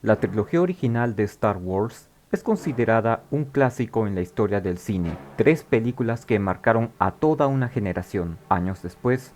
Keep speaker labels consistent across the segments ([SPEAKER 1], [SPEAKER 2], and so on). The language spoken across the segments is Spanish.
[SPEAKER 1] La trilogía original de Star Wars es considerada un clásico en la historia del cine, tres películas que marcaron a toda una generación. Años después,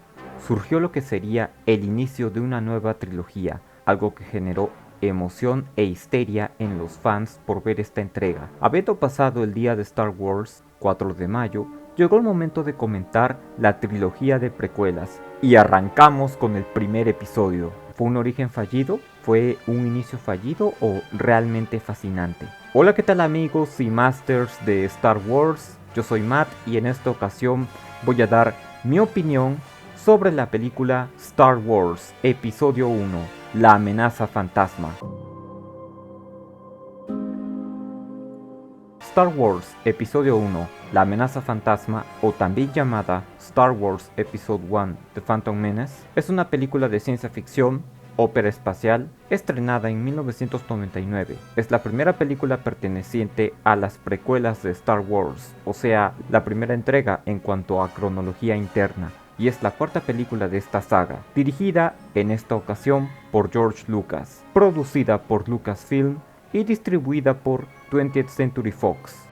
[SPEAKER 1] surgió lo que sería el inicio de una nueva trilogía, algo que generó emoción e histeria en los fans por ver esta entrega. Habiendo pasado el día de Star Wars, 4 de mayo, llegó el momento de comentar la trilogía de precuelas, y arrancamos con el primer episodio. ¿Fue un origen fallido? ¿Fue un inicio fallido o realmente fascinante? Hola, ¿qué tal amigos y masters de Star Wars? Yo soy Matt y en esta ocasión voy a dar mi opinión sobre la película Star Wars Episodio 1, La amenaza fantasma. Star Wars Episodio 1, La amenaza fantasma, o también llamada Star Wars Episode 1, The Phantom Menace, es una película de ciencia ficción, ópera espacial, estrenada en 1999. Es la primera película perteneciente a las precuelas de Star Wars, o sea, la primera entrega en cuanto a cronología interna, y es la cuarta película de esta saga, dirigida en esta ocasión por George Lucas, producida por Lucasfilm y distribuida por 20th Century Fox.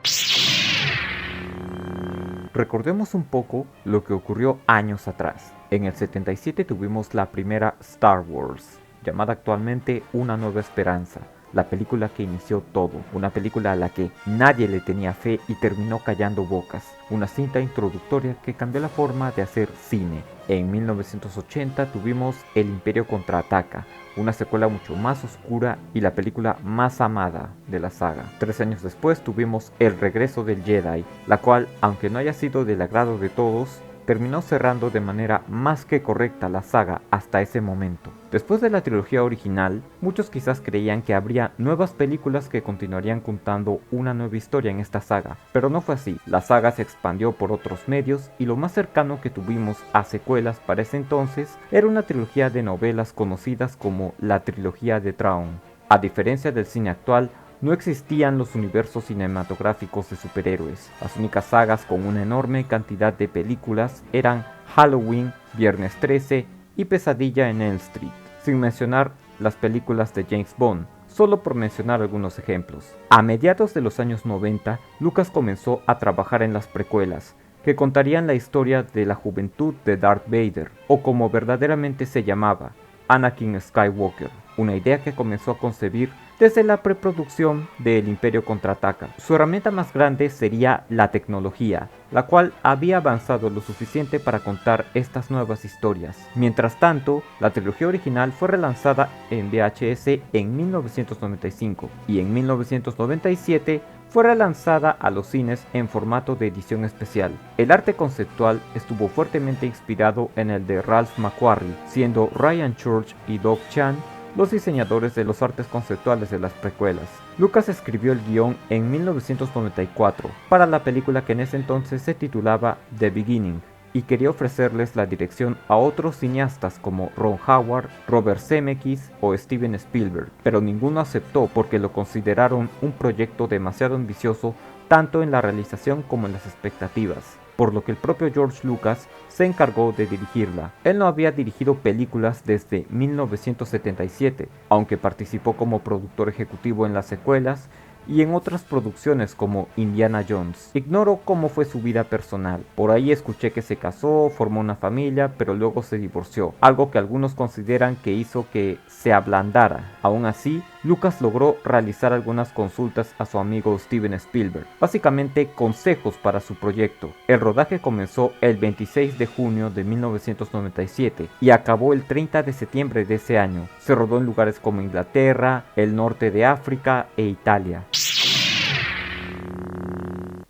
[SPEAKER 1] Recordemos un poco lo que ocurrió años atrás. En el 77 tuvimos la primera Star Wars, llamada actualmente Una Nueva Esperanza, la película que inició todo, una película a la que nadie le tenía fe y terminó callando bocas, una cinta introductoria que cambió la forma de hacer cine. En 1980 tuvimos El Imperio Contraataca, una secuela mucho más oscura y la película más amada de la saga. 3 años después tuvimos El Regreso del Jedi, la cual, aunque no haya sido del agrado de todos, terminó cerrando de manera más que correcta la saga hasta ese momento. Después de la trilogía original, muchos quizás creían que habría nuevas películas que continuarían contando una nueva historia en esta saga, pero no fue así. La saga se expandió por otros medios y lo más cercano que tuvimos a secuelas para ese entonces era una trilogía de novelas conocidas como la trilogía de Thrawn. A diferencia del cine actual, no existían los universos cinematográficos de superhéroes. Las únicas sagas con una enorme cantidad de películas eran Halloween, Viernes 13 y Pesadilla en Elm Street, sin mencionar las películas de James Bond, solo por mencionar algunos ejemplos. A mediados de los años 90, Lucas comenzó a trabajar en las precuelas, que contarían la historia de la juventud de Darth Vader, o como verdaderamente se llamaba, Anakin Skywalker, una idea que comenzó a concebir desde la preproducción de El Imperio Contraataca. Su herramienta más grande sería la tecnología, la cual había avanzado lo suficiente para contar estas nuevas historias. Mientras tanto, la trilogía original fue relanzada en VHS en 1995 y en 1997 fue relanzada a los cines en formato de edición especial. El arte conceptual estuvo fuertemente inspirado en el de Ralph McQuarrie, siendo Ryan Church y Doug Chan los diseñadores de los artes conceptuales de las precuelas. Lucas escribió el guión en 1994 para la película que en ese entonces se titulaba The Beginning, y quería ofrecerles la dirección a otros cineastas como Ron Howard, Robert Zemeckis o Steven Spielberg, pero ninguno aceptó porque lo consideraron un proyecto demasiado ambicioso tanto en la realización como en las expectativas, por lo que el propio George Lucas se encargó de dirigirla. Él no había dirigido películas desde 1977, aunque participó como productor ejecutivo en las secuelas y en otras producciones como Indiana Jones. Ignoro cómo fue su vida personal. Por ahí escuché que se casó, formó una familia, pero luego se divorció, algo que algunos consideran que hizo que se ablandara. Aún así, Lucas logró realizar algunas consultas a su amigo Steven Spielberg, básicamente consejos para su proyecto. El rodaje comenzó el 26 de junio de 1997 y acabó el 30 de septiembre de ese año. Se rodó en lugares como Inglaterra, el norte de África e Italia.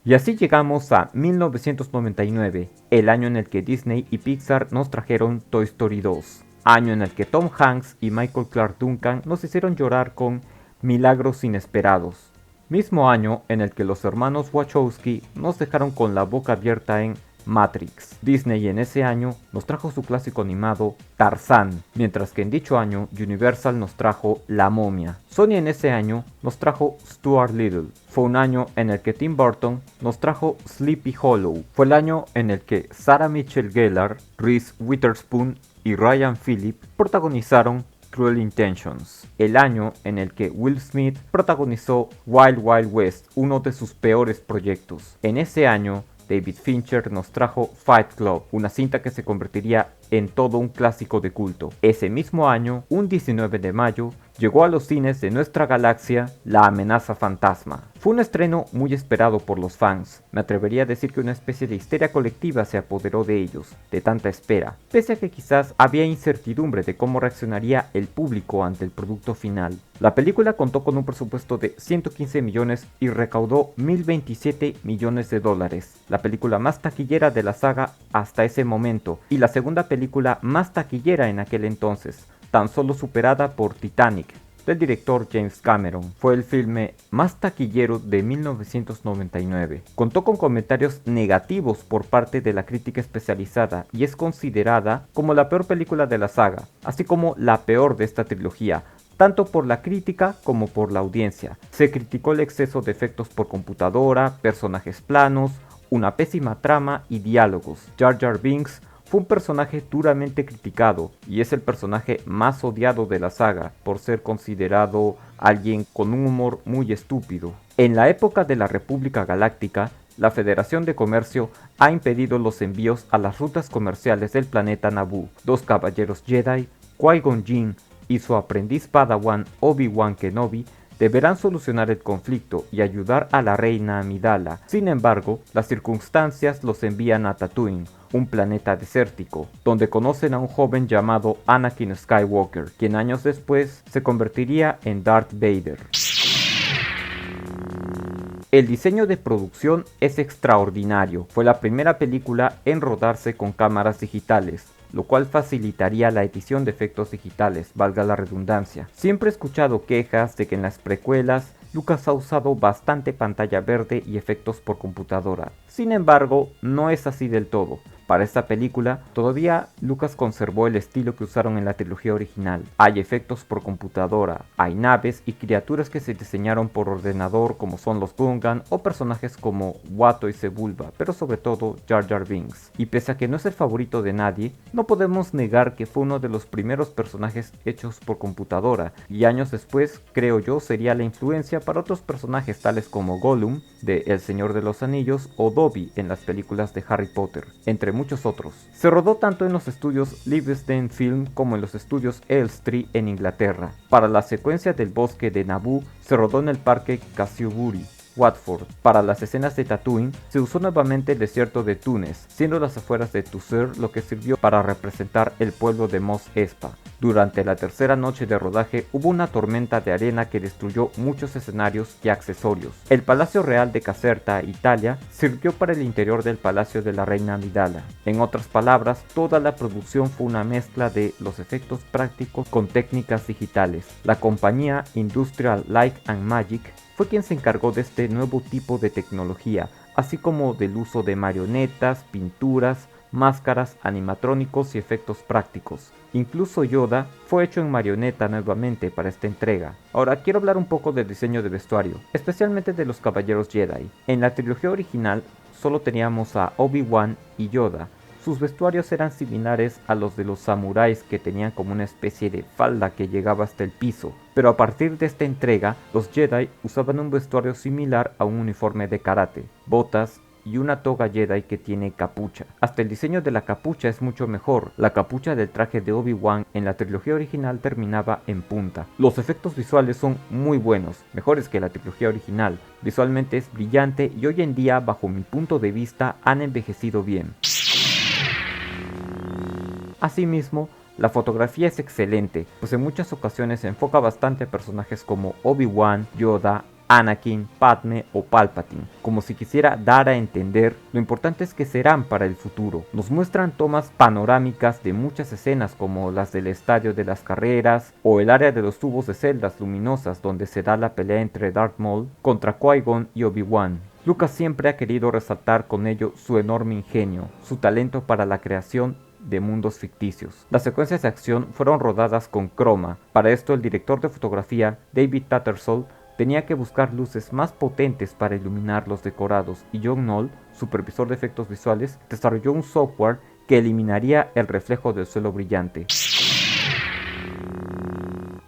[SPEAKER 1] Y así llegamos a 1999, el año en el que Disney y Pixar nos trajeron Toy Story 2, año en el que Tom Hanks y Michael Clark Duncan nos hicieron llorar con Milagros Inesperados, mismo año en el que los hermanos Wachowski nos dejaron con la boca abierta en Matrix. Disney en ese año nos trajo su clásico animado Tarzán, mientras que en dicho año Universal nos trajo La Momia. Sony en ese año nos trajo Stuart Little. Fue un año en el que Tim Burton nos trajo Sleepy Hollow. Fue el año en el que Sarah Michelle Gellar, Reese Witherspoon y Ryan Phillippe protagonizaron Cruel Intentions, el año en el que Will Smith protagonizó Wild Wild West, uno de sus peores proyectos. En ese año, David Fincher nos trajo Fight Club, una cinta que se convertiría en todo un clásico de culto. Ese mismo año, un 19 de mayo, llegó a los cines de nuestra galaxia La Amenaza Fantasma. Fue un estreno muy esperado por los fans. Me atrevería a decir que una especie de histeria colectiva se apoderó de ellos, de tanta espera, pese a que quizás había incertidumbre de cómo reaccionaría el público ante el producto final. La película contó con un presupuesto de 115 millones y recaudó 1.027 millones de dólares, la película más taquillera de la saga hasta ese momento y la segunda película más taquillera en aquel entonces, tan solo superada por Titanic, del director James Cameron. Fue el filme más taquillero de 1999. Contó con comentarios negativos por parte de la crítica especializada y es considerada como la peor película de la saga, así como la peor de esta trilogía, tanto por la crítica como por la audiencia. Se criticó el exceso de efectos por computadora, personajes planos, una pésima trama y diálogos. Jar Jar Binks fue un personaje duramente criticado y es el personaje más odiado de la saga por ser considerado alguien con un humor muy estúpido. En la época de la República Galáctica, la Federación de Comercio ha impedido los envíos a las rutas comerciales del planeta Naboo. Dos caballeros Jedi, Qui-Gon Jinn y su aprendiz Padawan Obi-Wan Kenobi deberán solucionar el conflicto y ayudar a la reina Amidala. Sin embargo, las circunstancias los envían a Tatooine, un planeta desértico, donde conocen a un joven llamado Anakin Skywalker, quien años después se convertiría en Darth Vader. El diseño de producción es extraordinario. Fue la primera película en rodarse con cámaras digitales, lo cual facilitaría la edición de efectos digitales, valga la redundancia. Siempre he escuchado quejas de que en las precuelas Lucas ha usado bastante pantalla verde y efectos por computadora. Sin embargo, no es así del todo. Para esta película, todavía Lucas conservó el estilo que usaron en la trilogía original. Hay efectos por computadora, hay naves y criaturas que se diseñaron por ordenador como son los Gungan o personajes como Watto y Sebulba, pero sobre todo Jar Jar Binks. Y pese a que no es el favorito de nadie, no podemos negar que fue uno de los primeros personajes hechos por computadora, y años después, creo yo, sería la influencia para otros personajes tales como Gollum de El Señor de los Anillos o Dobby en las películas de Harry Potter, entre muchos otros. Se rodó tanto en los estudios Livingston Film como en los estudios Elstree en Inglaterra. Para la secuencia del bosque de Naboo se rodó en el parque Casiopuri, Watford. Para las escenas de Tatooine se usó nuevamente el desierto de Túnez, siendo las afueras de Tuzur lo que sirvió para representar el pueblo de Mos Espa. Durante la tercera noche de rodaje hubo una tormenta de arena que destruyó muchos escenarios y accesorios. El Palacio Real de Caserta, Italia, sirvió para el interior del Palacio de la Reina Amidala. En otras palabras, toda la producción fue una mezcla de los efectos prácticos con técnicas digitales. La compañía Industrial Light and Magic fue quien se encargó de este nuevo tipo de tecnología, así como del uso de marionetas, pinturas, máscaras, animatrónicos y efectos prácticos. Incluso Yoda fue hecho en marioneta nuevamente para esta entrega. Ahora quiero hablar un poco del diseño de vestuario, especialmente de los caballeros Jedi. En la trilogía original solo teníamos a Obi-Wan y Yoda. Sus vestuarios eran similares a los de los samuráis, que tenían como una especie de falda que llegaba hasta el piso, pero a partir de esta entrega, los Jedi usaban un vestuario similar a un uniforme de karate, botas y una toga Jedi que tiene capucha. Hasta el diseño de la capucha es mucho mejor. La capucha del traje de Obi-Wan en la trilogía original terminaba en punta. Los efectos visuales son muy buenos, mejores que la trilogía original. Visualmente es brillante y hoy en día, bajo mi punto de vista, han envejecido bien. Asimismo, la fotografía es excelente, pues en muchas ocasiones se enfoca bastante a personajes como Obi-Wan, Yoda, Anakin, Padme o Palpatine, como si quisiera dar a entender lo importantes que serán para el futuro. Nos muestran tomas panorámicas de muchas escenas como las del estadio de las carreras o el área de los tubos de celdas luminosas donde se da la pelea entre Darth Maul contra Qui-Gon y Obi-Wan. Lucas siempre ha querido resaltar con ello su enorme ingenio, su talento para la creación de mundos ficticios. Las secuencias de acción fueron rodadas con croma. Para esto el director de fotografía, David Tattersall, tenía que buscar luces más potentes para iluminar los decorados, y John Knoll, supervisor de efectos visuales, desarrolló un software que eliminaría el reflejo del suelo brillante.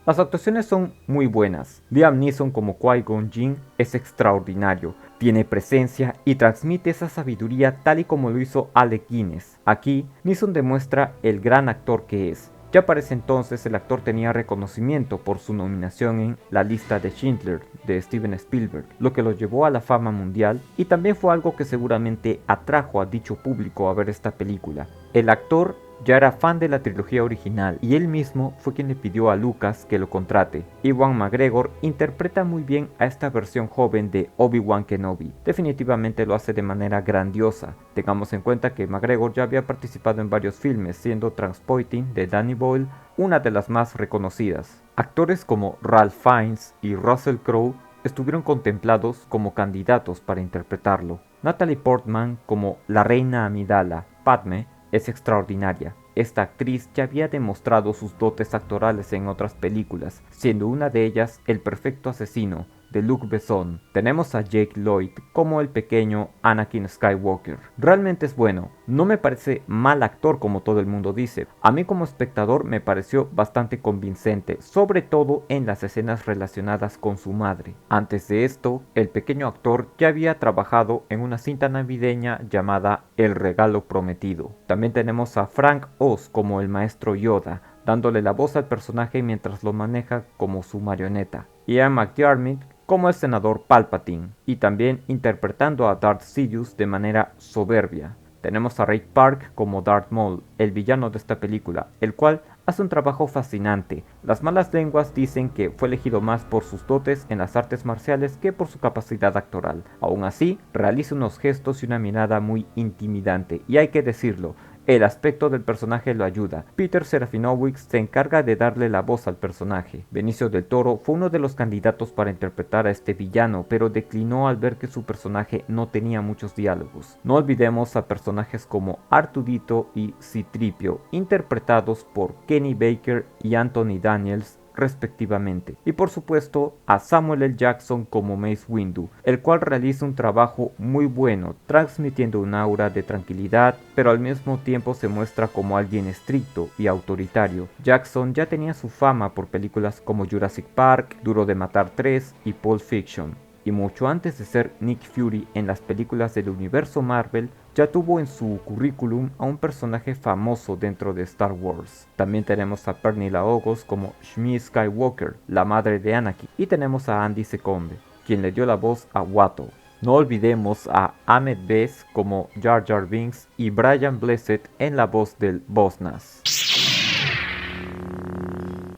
[SPEAKER 1] Las actuaciones son muy buenas. Liam Neeson como Qui-Gon Jinn es extraordinario. Tiene presencia y transmite esa sabiduría tal y como lo hizo Alec Guinness. Aquí, Neeson demuestra el gran actor que es. Ya para ese entonces el actor tenía reconocimiento por su nominación en La lista de Schindler de Steven Spielberg, lo que lo llevó a la fama mundial y también fue algo que seguramente atrajo a dicho público a ver esta película. El actor ya era fan de la trilogía original y él mismo fue quien le pidió a Lucas que lo contrate. Ewan McGregor interpreta muy bien a esta versión joven de Obi-Wan Kenobi. Definitivamente lo hace de manera grandiosa. Tengamos en cuenta que McGregor ya había participado en varios filmes, siendo Transporting de Danny Boyle una de las más reconocidas. Actores como Ralph Fiennes y Russell Crowe estuvieron contemplados como candidatos para interpretarlo. Natalie Portman como la reina Amidala, Padme, es extraordinaria. Esta actriz ya había demostrado sus dotes actorales en otras películas, siendo una de ellas El perfecto asesino, de Luc Besson. Tenemos a Jake Lloyd como el pequeño Anakin Skywalker. Realmente es bueno, no me parece mal actor como todo el mundo dice. A mí como espectador me pareció bastante convincente, sobre todo en las escenas relacionadas con su madre. Antes de esto, el pequeño actor ya había trabajado en una cinta navideña llamada El regalo prometido. También tenemos a Frank Oz como el maestro Yoda, dándole la voz al personaje mientras lo maneja como su marioneta. Ian McDiarmid como el senador Palpatine, y también interpretando a Darth Sidious de manera soberbia. Tenemos a Ray Park como Darth Maul, el villano de esta película, el cual hace un trabajo fascinante. Las malas lenguas dicen que fue elegido más por sus dotes en las artes marciales que por su capacidad actoral. Aún así, realiza unos gestos y una mirada muy intimidante, y hay que decirlo, el aspecto del personaje lo ayuda. Peter Serafinowicz se encarga de darle la voz al personaje. Benicio del Toro fue uno de los candidatos para interpretar a este villano, pero declinó al ver que su personaje no tenía muchos diálogos. No olvidemos a personajes como Artudito y C-3PO, interpretados por Kenny Baker y Anthony Daniels, respectivamente, y por supuesto a Samuel L. Jackson como Mace Windu, el cual realiza un trabajo muy bueno, transmitiendo un aura de tranquilidad, pero al mismo tiempo se muestra como alguien estricto y autoritario. Jackson ya tenía su fama por películas como Jurassic Park, Duro de Matar 3 y Pulp Fiction, y mucho antes de ser Nick Fury en las películas del universo Marvel, ya tuvo en su currículum a un personaje famoso dentro de Star Wars. También tenemos a Pernilla August como Shmi Skywalker, la madre de Anakin, y tenemos a Andy Secombe, quien le dio la voz a Watto. No olvidemos a Ahmed Best como Jar Jar Binks y Brian Blessed en la voz del Boss Nass.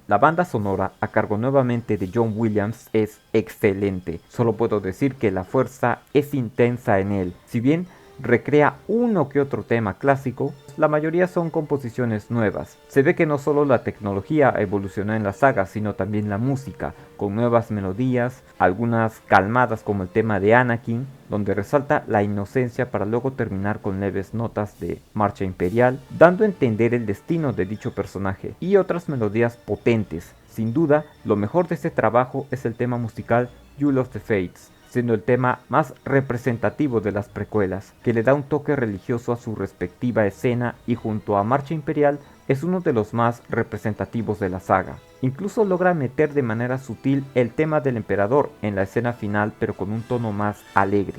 [SPEAKER 1] La banda sonora, a cargo nuevamente de John Williams, es excelente. Solo puedo decir que la fuerza es intensa en él. Si bien recrea uno que otro tema clásico, la mayoría son composiciones nuevas. Se ve que no solo la tecnología evolucionó en la saga, sino también la música, con nuevas melodías, algunas calmadas como el tema de Anakin, donde resalta la inocencia para luego terminar con leves notas de marcha imperial, dando a entender el destino de dicho personaje, y otras melodías potentes. Sin duda, lo mejor de este trabajo es el tema musical Duel of the Fates, siendo el tema más representativo de las precuelas, que le da un toque religioso a su respectiva escena y junto a Marcha Imperial es uno de los más representativos de la saga. Incluso logra meter de manera sutil el tema del emperador en la escena final, pero con un tono más alegre.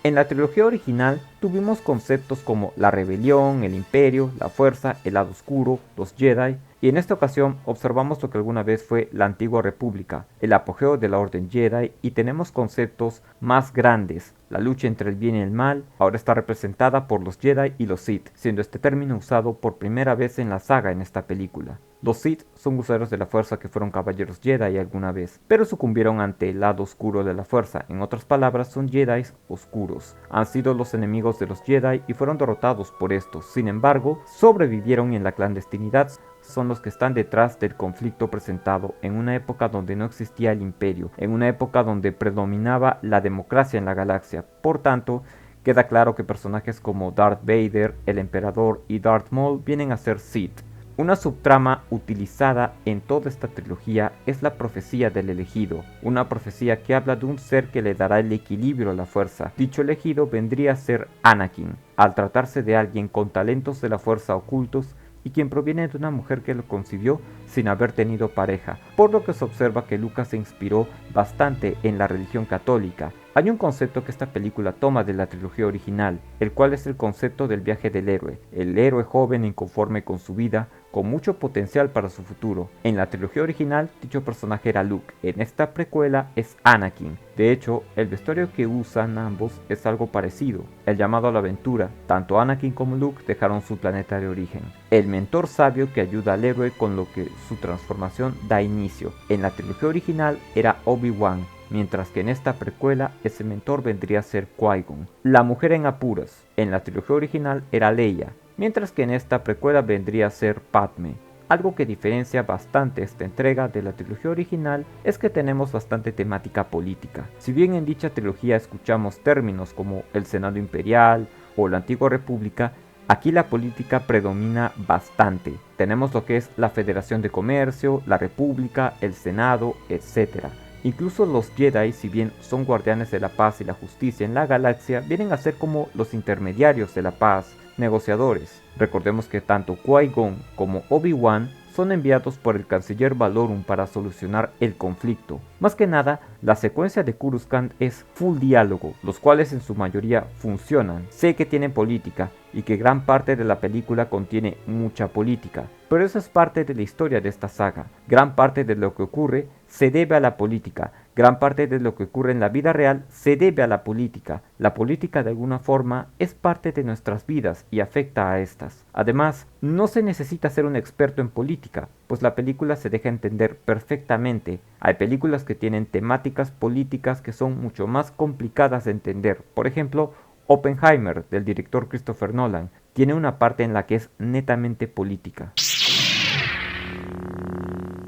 [SPEAKER 1] En la trilogía original tuvimos conceptos como la rebelión, el imperio, la fuerza, el lado oscuro, los Jedi, y en esta ocasión observamos lo que alguna vez fue la antigua república, el apogeo de la orden Jedi, y tenemos conceptos más grandes. La lucha entre el bien y el mal ahora está representada por los Jedi y los Sith, siendo este término usado por primera vez en la saga en esta película. Los Sith son usuarios de la fuerza que fueron caballeros Jedi alguna vez, pero sucumbieron ante el lado oscuro de la fuerza. En otras palabras, son Jedi oscuros. Han sido los enemigos de los Jedi y fueron derrotados por estos. Sin embargo, sobrevivieron en la clandestinidad. Son los que están detrás del conflicto presentado en una época donde no existía el imperio, en una época donde predominaba la democracia en la galaxia. Por tanto, queda claro que personajes como Darth Vader, el Emperador y Darth Maul vienen a ser Sith. Una subtrama utilizada en toda esta trilogía es la profecía del elegido, una profecía que habla de un ser que le dará el equilibrio a la fuerza. Dicho elegido vendría a ser Anakin, al tratarse de alguien con talentos de la fuerza ocultos y quien proviene de una mujer que lo concibió sin haber tenido pareja, por lo que se observa que Lucas se inspiró bastante en la religión católica. Hay un concepto que esta película toma de la trilogía original, el cual es el concepto del viaje del héroe, el héroe joven inconforme con su vida, con mucho potencial para su futuro. En la trilogía original, dicho personaje era Luke, en esta precuela es Anakin. De hecho, el vestuario que usan ambos es algo parecido, el llamado a la aventura. Tanto Anakin como Luke dejaron su planeta de origen. El mentor sabio que ayuda al héroe con lo que su transformación da inicio. En la trilogía original era Obi-Wan, mientras que en esta precuela ese mentor vendría a ser Qui-Gon. La mujer en apuros, en la trilogía original era Leia, mientras que en esta precuela vendría a ser Padme. Algo que diferencia bastante esta entrega de la trilogía original es que tenemos bastante temática política. Si bien en dicha trilogía escuchamos términos como el Senado Imperial o la Antigua República, aquí la política predomina bastante. Tenemos lo que es la Federación de Comercio, la República, el Senado, etc. Incluso los Jedi, si bien son guardianes de la paz y la justicia en la galaxia, vienen a ser como los intermediarios de la paz, negociadores. Recordemos que tanto Qui-Gon como Obi-Wan son enviados por el canciller Valorum para solucionar el conflicto. Más que nada, la secuencia de Coruscant es full diálogo, los cuales en su mayoría funcionan. Sé que tienen política y que gran parte de la película contiene mucha política, pero eso es parte de la historia de esta saga. Gran parte de lo que ocurre se debe a la política, gran parte de lo que ocurre en la vida real se debe a la política. La política de alguna forma es parte de nuestras vidas y afecta a estas. Además, no se necesita ser un experto en política, pues la película se deja entender perfectamente. Hay películas que tienen temáticas políticas que son mucho más complicadas de entender. Por ejemplo, Oppenheimer, del director Christopher Nolan, tiene una parte en la que es netamente política.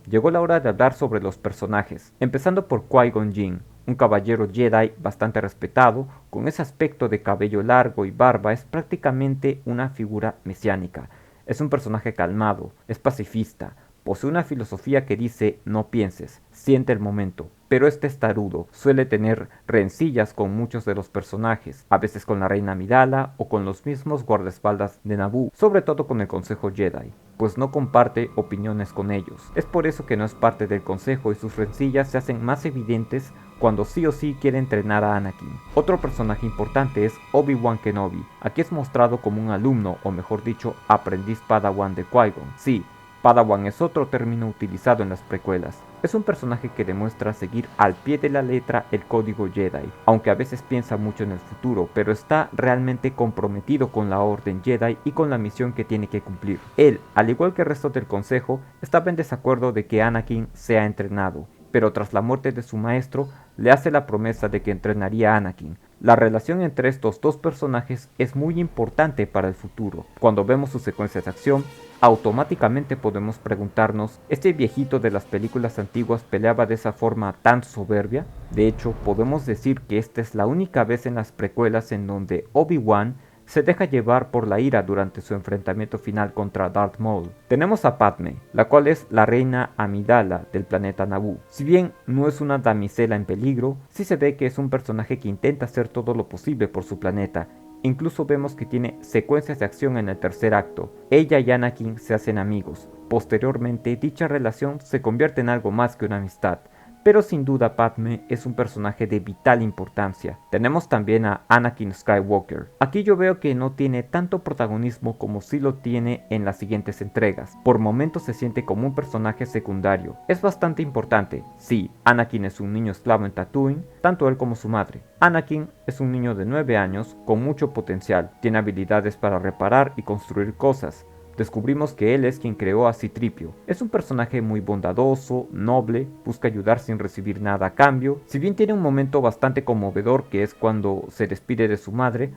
[SPEAKER 1] Llegó la hora de hablar sobre los personajes, empezando por Qui-Gon Jinn, un caballero Jedi bastante respetado, con ese aspecto de cabello largo y barba, es prácticamente una figura mesiánica. Es un personaje calmado, es pacifista, posee una filosofía que dice no pienses, siente el momento, pero es testarudo, suele tener rencillas con muchos de los personajes, a veces con la reina Amidala o con los mismos guardaespaldas de Naboo, sobre todo con el Consejo Jedi, pues no comparte opiniones con ellos. Es por eso que no es parte del Consejo y sus rencillas se hacen más evidentes cuando sí o sí quiere entrenar a Anakin. Otro personaje importante es Obi-Wan Kenobi. Aquí es mostrado como un alumno, o mejor dicho, aprendiz Padawan de Qui-Gon. Sí, Padawan es otro término utilizado en las precuelas. Es un personaje que demuestra seguir al pie de la letra el código Jedi, aunque a veces piensa mucho en el futuro, pero está realmente comprometido con la Orden Jedi y con la misión que tiene que cumplir. Él, al igual que el resto del consejo, estaba en desacuerdo de que Anakin sea entrenado, pero tras la muerte de su maestro, le hace la promesa de que entrenaría a Anakin. La relación entre estos dos personajes es muy importante para el futuro. Cuando vemos sus secuencias de acción, automáticamente podemos preguntarnos, ¿este viejito de las películas antiguas peleaba de esa forma tan soberbia? De hecho, podemos decir que esta es la única vez en las precuelas en donde Obi-Wan se deja llevar por la ira durante su enfrentamiento final contra Darth Maul. Tenemos a Padme, la cual es la reina Amidala del planeta Naboo. Si bien no es una damisela en peligro, sí se ve que es un personaje que intenta hacer todo lo posible por su planeta. Incluso vemos que tiene secuencias de acción en el tercer acto. Ella y Anakin se hacen amigos. Posteriormente, dicha relación se convierte en algo más que una amistad. Pero sin duda Padme es un personaje de vital importancia. Tenemos también a Anakin Skywalker. Aquí yo veo que no tiene tanto protagonismo como sí lo tiene en las siguientes entregas. Por momentos se siente como un personaje secundario. Es bastante importante. Sí, Anakin es un niño esclavo en Tatooine, tanto él como su madre. Anakin es un niño de 9 años con mucho potencial. Tiene habilidades para reparar y construir cosas. Descubrimos que él es quien creó a C-3PO. Es un personaje muy bondadoso, noble, busca ayudar sin recibir nada a cambio. Si bien tiene un momento bastante conmovedor que es cuando se despide de su madre,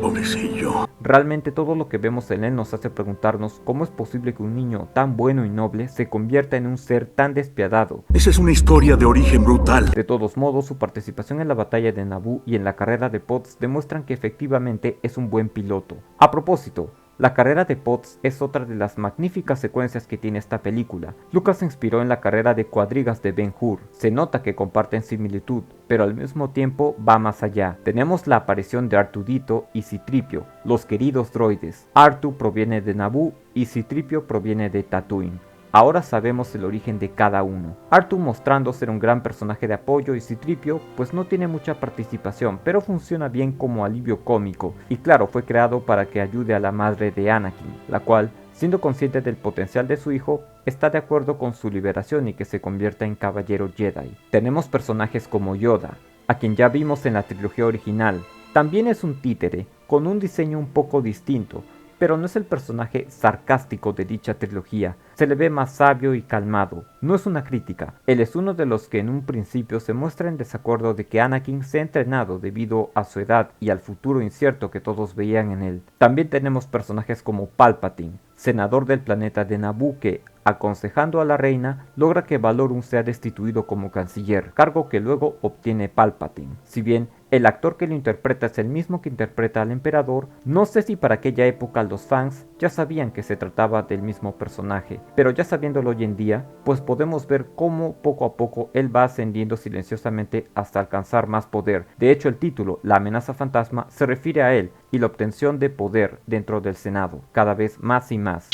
[SPEAKER 1] pobrecillo, realmente todo lo que vemos en él nos hace preguntarnos cómo es posible que un niño tan bueno y noble se convierta en un ser tan despiadado.
[SPEAKER 2] Esa es una historia de origen brutal.
[SPEAKER 1] De todos modos, su participación en la batalla de Naboo y en la carrera de pods demuestran que efectivamente es un buen piloto. A propósito, La carrera de Potts es otra de las magníficas secuencias que tiene esta película. Lucas se inspiró en la carrera de cuadrigas de Ben-Hur. Se nota que comparten similitud, pero al mismo tiempo va más allá. Tenemos la aparición de R2-D2 y C-3PO, los queridos droides. R2 proviene de Naboo y C-3PO proviene de Tatooine. Ahora sabemos el origen de cada uno. R2 mostrando ser un gran personaje de apoyo y C-3PO pues no tiene mucha participación, pero funciona bien como alivio cómico. Y claro, fue creado para que ayude a la madre de Anakin, la cual, siendo consciente del potencial de su hijo, está de acuerdo con su liberación y que se convierta en caballero Jedi. Tenemos personajes como Yoda, a quien ya vimos en la trilogía original. También es un títere, con un diseño un poco distinto, pero no es el personaje sarcástico de dicha trilogía, se le ve más sabio y calmado. No es una crítica, él es uno de los que en un principio se muestra en desacuerdo de que Anakin sea entrenado debido a su edad y al futuro incierto que todos veían en él. También tenemos personajes como Palpatine, senador del planeta de Naboo que, aconsejando a la reina, logra que Valorum sea destituido como canciller, cargo que luego obtiene Palpatine. Si bien el actor que lo interpreta es el mismo que interpreta al emperador, no sé si para aquella época los fans ya sabían que se trataba del mismo personaje, pero ya sabiéndolo hoy en día, pues podemos ver cómo poco a poco él va ascendiendo silenciosamente hasta alcanzar más poder. De hecho, el título, La amenaza fantasma, se refiere a él y la obtención de poder dentro del Senado, cada vez más y más.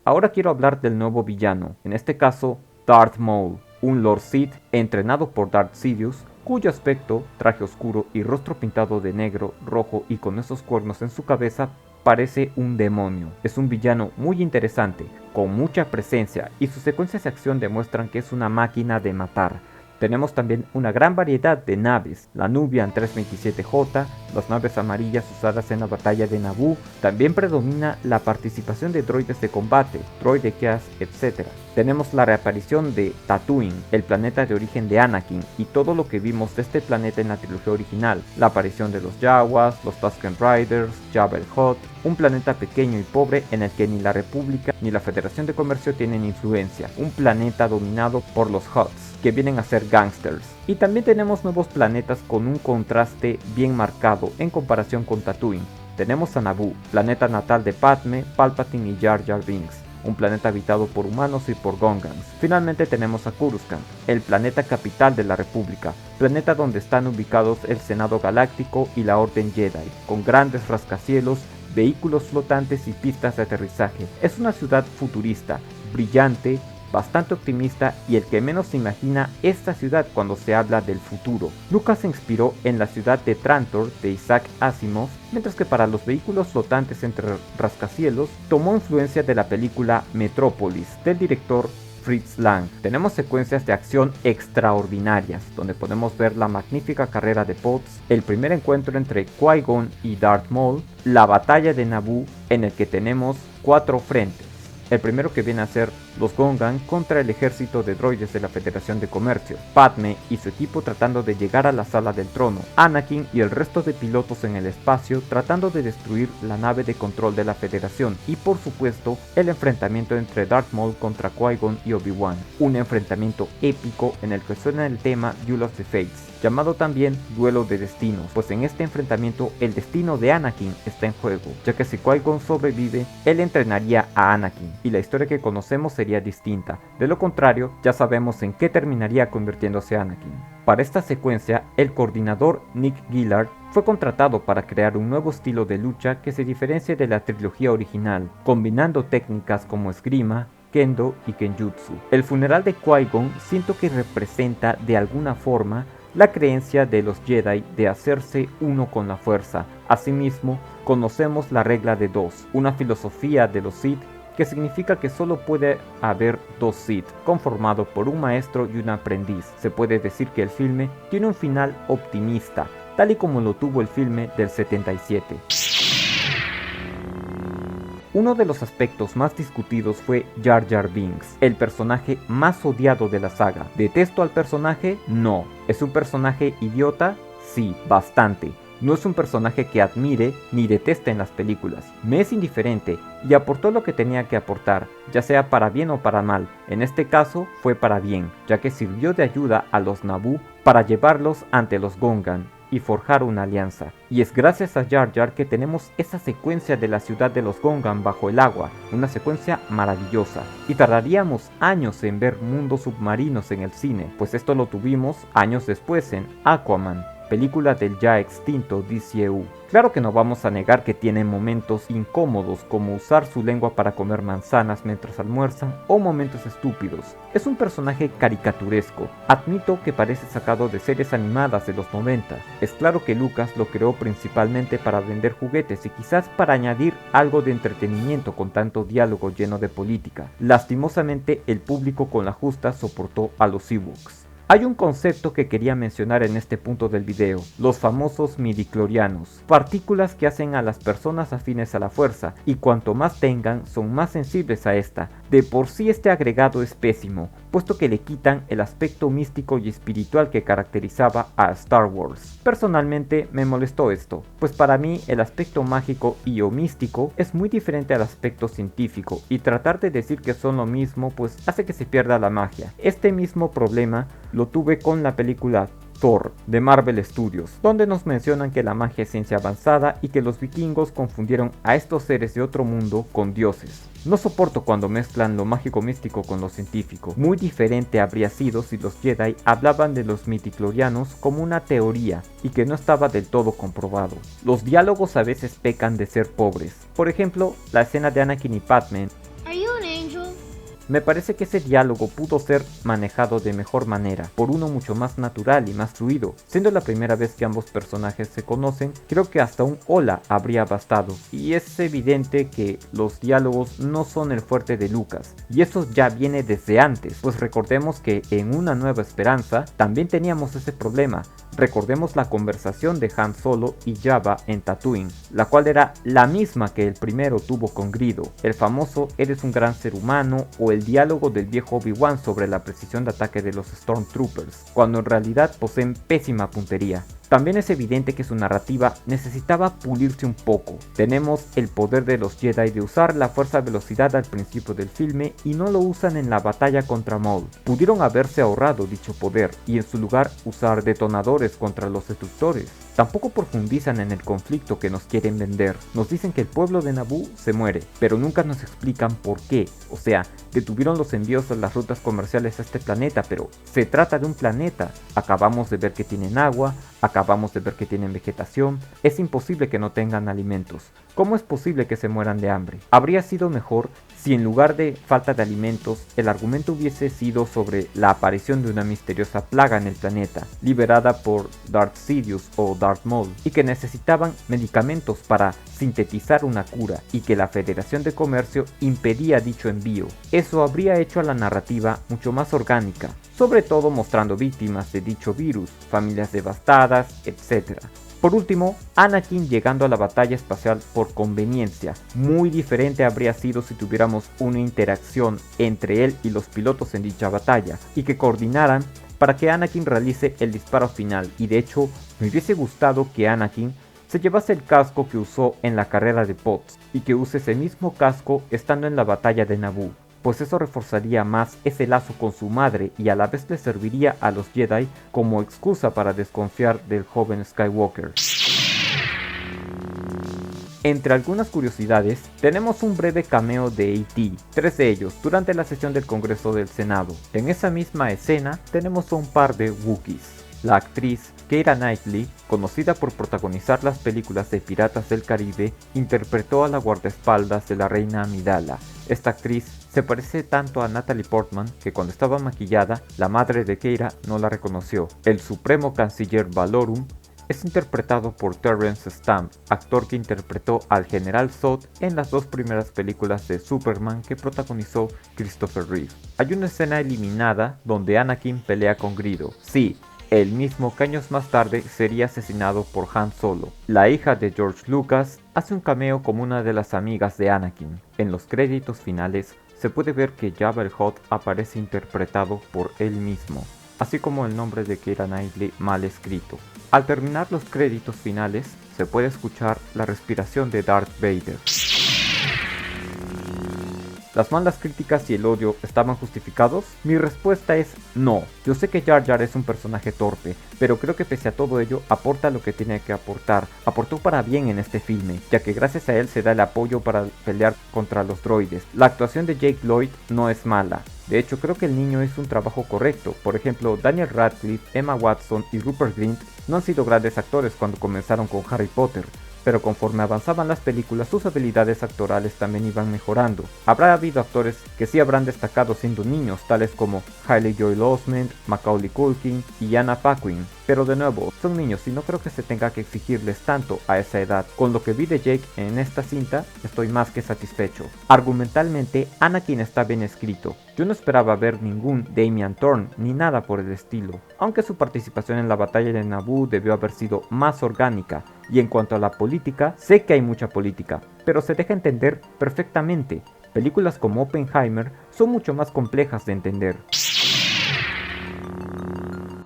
[SPEAKER 1] Ahora quiero hablar del nuevo villano, en este caso Darth Maul, un Lord Sith entrenado por Darth Sidious, cuyo aspecto, traje oscuro y rostro pintado de negro, rojo y con esos cuernos en su cabeza parece un demonio. Es un villano muy interesante, con mucha presencia y sus secuencias de acción demuestran que es una máquina de matar. Tenemos también una gran variedad de naves, la Nubian 327J, las naves amarillas usadas en la batalla de Naboo. También predomina la participación de droides de combate, droidekas, etc. Tenemos la reaparición de Tatooine, el planeta de origen de Anakin, y todo lo que vimos de este planeta en la trilogía original. La aparición de los Jawas, los Tusken Riders, Jabba el Hutt, un planeta pequeño y pobre en el que ni la República ni la Federación de Comercio tienen influencia. Un planeta dominado por los Hutts, que vienen a ser gangsters. Y también tenemos nuevos planetas con un contraste bien marcado en comparación con Tatooine. Tenemos a Naboo, planeta natal de Padme, Palpatine y Jar Jar Binks, un planeta habitado por humanos y por Gungans. Finalmente tenemos a Coruscant, el planeta capital de la República, planeta donde están ubicados el Senado Galáctico y la Orden Jedi, con grandes rascacielos, vehículos flotantes y pistas de aterrizaje. Es una ciudad futurista, brillante, bastante optimista y el que menos se imagina esta ciudad cuando se habla del futuro. Lucas se inspiró en la ciudad de Trantor de Isaac Asimov, mientras que para los vehículos flotantes entre rascacielos tomó influencia de la película Metrópolis del director Fritz Lang. Tenemos secuencias de acción extraordinarias, donde podemos ver la magnífica carrera de Potts, el primer encuentro entre Qui-Gon y Darth Maul, la batalla de Naboo, en el que tenemos 4 frentes. El primero que viene a ser los Gungan contra el ejército de droides de la Federación de Comercio, Padme y su equipo tratando de llegar a la sala del trono, Anakin y el resto de pilotos en el espacio tratando de destruir la nave de control de la Federación, y por supuesto el enfrentamiento entre Darth Maul contra Qui-Gon y Obi-Wan, un enfrentamiento épico en el que suena el tema Duel of the Fates, llamado también Duelo de Destinos, pues en este enfrentamiento el destino de Anakin está en juego, ya que si Qui-Gon sobrevive, él entrenaría a Anakin, y la historia que conocemos sería distinta. De lo contrario, ya sabemos en qué terminaría convirtiéndose Anakin. Para esta secuencia, el coordinador Nick Gillard fue contratado para crear un nuevo estilo de lucha que se diferencie de la trilogía original, combinando técnicas como esgrima, kendo y kenjutsu. El funeral de Qui-Gon siento que representa de alguna forma la creencia de los Jedi de hacerse uno con la fuerza. Asimismo, conocemos la regla de 2, una filosofía de los Sith que significa que solo puede haber 2 Sith, conformado por un maestro y un aprendiz. Se puede decir que el filme tiene un final optimista, tal y como lo tuvo el filme del 77. Uno de los aspectos más discutidos fue Jar Jar Binks, el personaje más odiado de la saga. ¿Detesto al personaje? No. ¿Es un personaje idiota? Sí, bastante. No es un personaje que admire ni deteste en las películas. Me es indiferente y aportó lo que tenía que aportar, ya sea para bien o para mal. En este caso fue para bien, ya que sirvió de ayuda a los Naboo para llevarlos ante los Gungan. y forjar una alianza. Y es gracias a Jar Jar que tenemos esa secuencia de la ciudad de los Gungan bajo el agua, una secuencia maravillosa. Y tardaríamos años en ver mundos submarinos en el cine, pues esto lo tuvimos años después en Aquaman, película del ya extinto DCEU. Claro que no vamos a negar que tiene momentos incómodos como usar su lengua para comer manzanas mientras almuerza o momentos estúpidos. Es un personaje caricaturesco, admito que parece sacado de series animadas de los 90. Es claro que Lucas lo creó principalmente para vender juguetes y quizás para añadir algo de entretenimiento con tanto diálogo lleno de política. Lastimosamente el público con la justa soportó a los Ewoks. Hay un concepto que quería mencionar en este punto del video, los famosos midichlorianos, partículas que hacen a las personas afines a la fuerza, y cuanto más tengan, son más sensibles a esta. De por sí este agregado es pésimo, puesto que le quitan el aspecto místico y espiritual que caracterizaba a Star Wars. Personalmente me molestó esto, pues para mí el aspecto mágico y o místico es muy diferente al aspecto científico, y tratar de decir que son lo mismo pues hace que se pierda la magia. Este mismo problema lo tuve con la película Thor de Marvel Studios, donde nos mencionan que la magia es ciencia avanzada y que los vikingos confundieron a estos seres de otro mundo con dioses. No soporto cuando mezclan lo mágico místico con lo científico. Muy diferente habría sido si los Jedi hablaban de los midichlorianos como una teoría y que no estaba del todo comprobado. Los diálogos a veces pecan de ser pobres. Por ejemplo, la escena de Anakin y Padme. Me parece que ese diálogo pudo ser manejado de mejor manera, por uno mucho más natural y más fluido. Siendo la primera vez que ambos personajes se conocen, creo que hasta un hola habría bastado. Y es evidente que los diálogos no son el fuerte de Lucas, y eso ya viene desde antes, pues recordemos que en Una Nueva Esperanza también teníamos ese problema. Recordemos la conversación de Han Solo y Jabba en Tatooine, la cual era la misma que el primero tuvo con Greedo, el famoso "eres un gran ser humano" o el diálogo del viejo Obi-Wan sobre la precisión de ataque de los Stormtroopers, cuando en realidad poseen pésima puntería. También es evidente que su narrativa necesitaba pulirse un poco. Tenemos el poder de los Jedi de usar la fuerza a velocidad al principio del filme y no lo usan en la batalla contra Maul. Pudieron haberse ahorrado dicho poder y en su lugar usar detonadores contra los destructores. Tampoco profundizan en el conflicto que nos quieren vender. Nos dicen que el pueblo de Naboo se muere, pero nunca nos explican por qué. O sea, detuvieron los envíos a las rutas comerciales a este planeta, pero se trata de un planeta. Acabamos de ver que tienen agua, acabamos de ver que tienen vegetación. Es imposible que no tengan alimentos. ¿Cómo es posible que se mueran de hambre? Habría sido mejor si en lugar de falta de alimentos, el argumento hubiese sido sobre la aparición de una misteriosa plaga en el planeta, liberada por Darth Sidious o Darth Maul, y que necesitaban medicamentos para sintetizar una cura, y que la Federación de Comercio impedía dicho envío. Eso habría hecho a la narrativa mucho más orgánica, sobre todo mostrando víctimas de dicho virus, familias devastadas, etc. Por último, Anakin llegando a la batalla espacial por conveniencia. Muy diferente habría sido si tuviéramos una interacción entre él y los pilotos en dicha batalla, y que coordinaran para que Anakin realice el disparo final. Y de hecho, me hubiese gustado que Anakin se llevase el casco que usó en la carrera de Pods, y que use ese mismo casco estando en la batalla de Naboo, pues eso reforzaría más ese lazo con su madre y a la vez le serviría a los Jedi como excusa para desconfiar del joven Skywalker. Entre algunas curiosidades, tenemos un breve cameo de E.T., 3 de ellos durante la sesión del Congreso del Senado. En esa misma escena tenemos a un par de Wookiees. La actriz Keira Knightley, conocida por protagonizar las películas de Piratas del Caribe, interpretó a la guardaespaldas de la reina Amidala. Esta actriz se parece tanto a Natalie Portman que cuando estaba maquillada, la madre de Keira no la reconoció. El supremo canciller Valorum es interpretado por Terrence Stamp, actor que interpretó al General Zod en las 2 primeras películas de Superman que protagonizó Christopher Reeve. Hay una escena eliminada donde Anakin pelea con Greedo. Sí, el mismo que años más tarde sería asesinado por Han Solo. La hija de George Lucas hace un cameo como una de las amigas de Anakin. En los créditos finales se puede ver que Jabba el Hutt aparece interpretado por él mismo, así como el nombre de Keira Knightley mal escrito. Al terminar los créditos finales, se puede escuchar la respiración de Darth Vader. ¿Las malas críticas y el odio estaban justificados? Mi respuesta es no. Yo sé que Jar Jar es un personaje torpe, pero creo que pese a todo ello aporta lo que tiene que aportar. Aportó para bien en este filme, ya que gracias a él se da el apoyo para pelear contra los droides. La actuación de Jake Lloyd no es mala. De hecho, creo que el niño hizo un trabajo correcto. Por ejemplo, Daniel Radcliffe, Emma Watson y Rupert Grint no han sido grandes actores cuando comenzaron con Harry Potter, pero conforme avanzaban las películas sus habilidades actorales también iban mejorando. Habrá habido actores que sí habrán destacado siendo niños, tales como Haley Joel Osment, Macaulay Culkin y Anna Paquin, pero de nuevo, son niños y no creo que se tenga que exigirles tanto a esa edad. Con lo que vi de Jake en esta cinta, estoy más que satisfecho. Argumentalmente, Anakin está bien escrito. Yo no esperaba ver ningún Damian Thorne ni nada por el estilo, aunque su participación en la batalla de Naboo debió haber sido más orgánica. Y en cuanto a la política, sé que hay mucha política, pero se deja entender perfectamente. Películas como Oppenheimer son mucho más complejas de entender.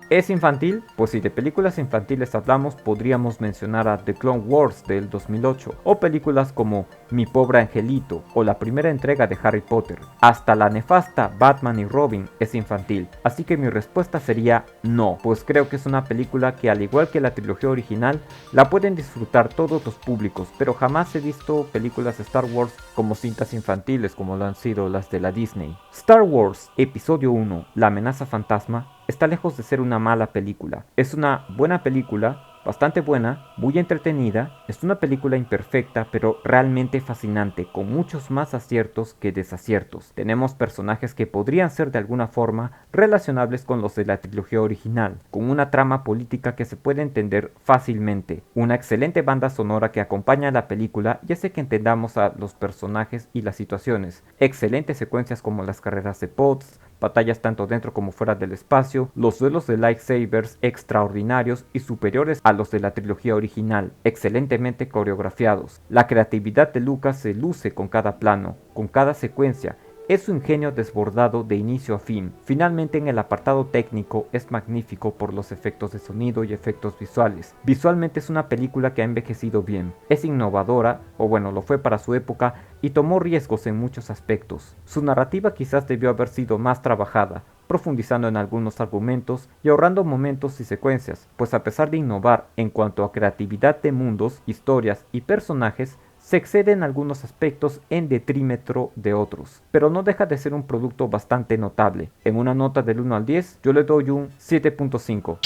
[SPEAKER 1] ¿Es infantil? Pues si de películas infantiles hablamos, podríamos mencionar a The Clone Wars del 2008, o películas como Mi pobre angelito, o la primera entrega de Harry Potter. Hasta la nefasta Batman y Robin es infantil, así que mi respuesta sería no, pues creo que es una película que, al igual que la trilogía original, la pueden disfrutar todos los públicos, pero jamás he visto películas de Star Wars como cintas infantiles como lo han sido las de la Disney. Star Wars Episodio 1, La amenaza fantasma, está lejos de ser una mala película. Es una buena película, bastante buena, muy entretenida. Es una película imperfecta, pero realmente fascinante, con muchos más aciertos que desaciertos. Tenemos personajes que podrían ser de alguna forma relacionables con los de la trilogía original, con una trama política que se puede entender fácilmente, una excelente banda sonora que acompaña a la película y hace que entendamos a los personajes y las situaciones, excelentes secuencias como las carreras de pods, batallas tanto dentro como fuera del espacio, los duelos de lightsabers extraordinarios y superiores a los de la trilogía original, excelentemente coreografiados. La creatividad de Lucas se luce con cada plano, con cada secuencia. Es su ingenio desbordado de inicio a fin. Finalmente, en el apartado técnico es magnífico por los efectos de sonido y efectos visuales. Visualmente es una película que ha envejecido bien. Es innovadora, o bueno, lo fue para su época, y tomó riesgos en muchos aspectos. Su narrativa quizás debió haber sido más trabajada, profundizando en algunos argumentos y ahorrando momentos y secuencias, pues a pesar de innovar en cuanto a creatividad de mundos, historias y personajes, se excede en algunos aspectos en detrimento de otros, pero no deja de ser un producto bastante notable. En una nota del 1 al 10, yo le doy un 7.5.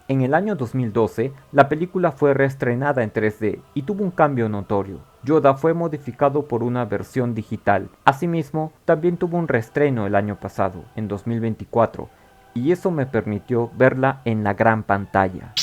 [SPEAKER 1] En el año 2012, la película fue reestrenada en 3D y tuvo un cambio notorio. Yoda fue modificado por una versión digital. Asimismo, también tuvo un reestreno el año pasado, en 2024, y eso me permitió verla en la gran pantalla.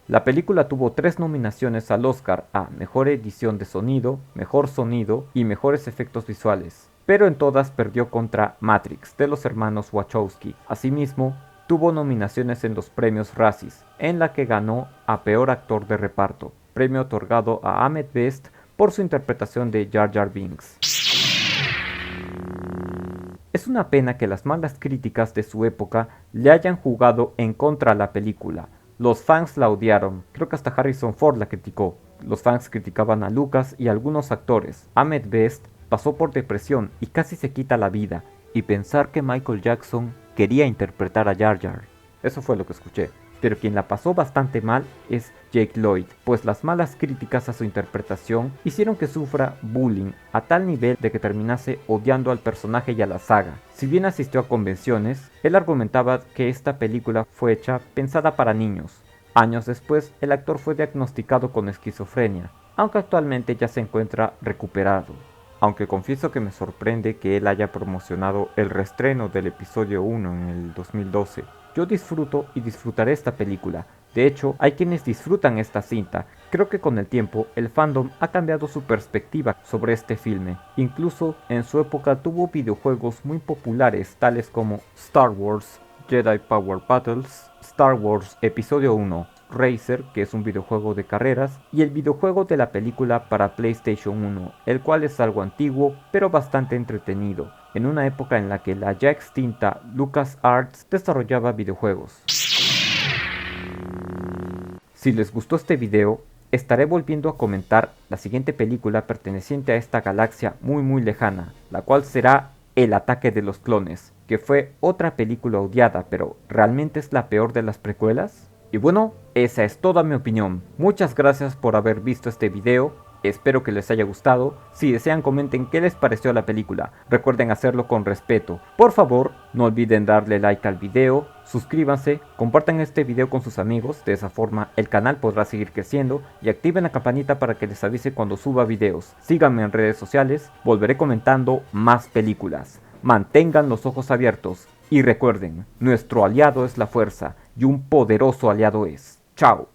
[SPEAKER 1] La película tuvo 3 nominaciones al Oscar a Mejor Edición de Sonido, Mejor Sonido y Mejores Efectos Visuales, pero en todas perdió contra Matrix de los hermanos Wachowski. Asimismo, tuvo nominaciones en los premios Razzies, en la que ganó a Peor Actor de Reparto, premio otorgado a Ahmed Best por su interpretación de Jar Jar Binks. Es una pena que las malas críticas de su época le hayan jugado en contra a la película. Los fans la odiaron, creo que hasta Harrison Ford la criticó. Los fans criticaban a Lucas y a algunos actores. Ahmed Best pasó por depresión y casi se quita la vida. Y pensar que Michael Jackson quería interpretar a Jar Jar. Eso fue lo que escuché. Pero quien la pasó bastante mal es Jake Lloyd, pues las malas críticas a su interpretación hicieron que sufra bullying a tal nivel de que terminase odiando al personaje y a la saga. Si bien asistió a convenciones, él argumentaba que esta película fue hecha pensada para niños. Años después, el actor fue diagnosticado con esquizofrenia, aunque actualmente ya se encuentra recuperado. Aunque confieso que me sorprende que él haya promocionado el reestreno del episodio 1 en el 2012. Yo disfruto y disfrutaré esta película. De hecho, hay quienes disfrutan esta cinta. Creo que con el tiempo, el fandom ha cambiado su perspectiva sobre este filme. Incluso, en su época tuvo videojuegos muy populares, tales como Star Wars, Jedi Power Battles, Star Wars Episodio 1, Racer, que es un videojuego de carreras, y el videojuego de la película para PlayStation 1, el cual es algo antiguo, pero bastante entretenido, en una época en la que la ya extinta LucasArts desarrollaba videojuegos. Si les gustó este video, estaré volviendo a comentar la siguiente película perteneciente a esta galaxia muy lejana, la cual será El ataque de los clones, que fue otra película odiada, pero ¿realmente es la peor de las precuelas? Y bueno, esa es toda mi opinión. Muchas gracias por haber visto este video. Espero que les haya gustado. Si desean, comenten qué les pareció la película. Recuerden hacerlo con respeto. Por favor, no olviden darle like al video, suscríbanse, compartan este video con sus amigos. De esa forma el canal podrá seguir creciendo. Y activen la campanita para que les avise cuando suba videos. Síganme en redes sociales. Volveré comentando más películas. Mantengan los ojos abiertos. Y recuerden, nuestro aliado es la fuerza. Y un poderoso aliado es. Chao.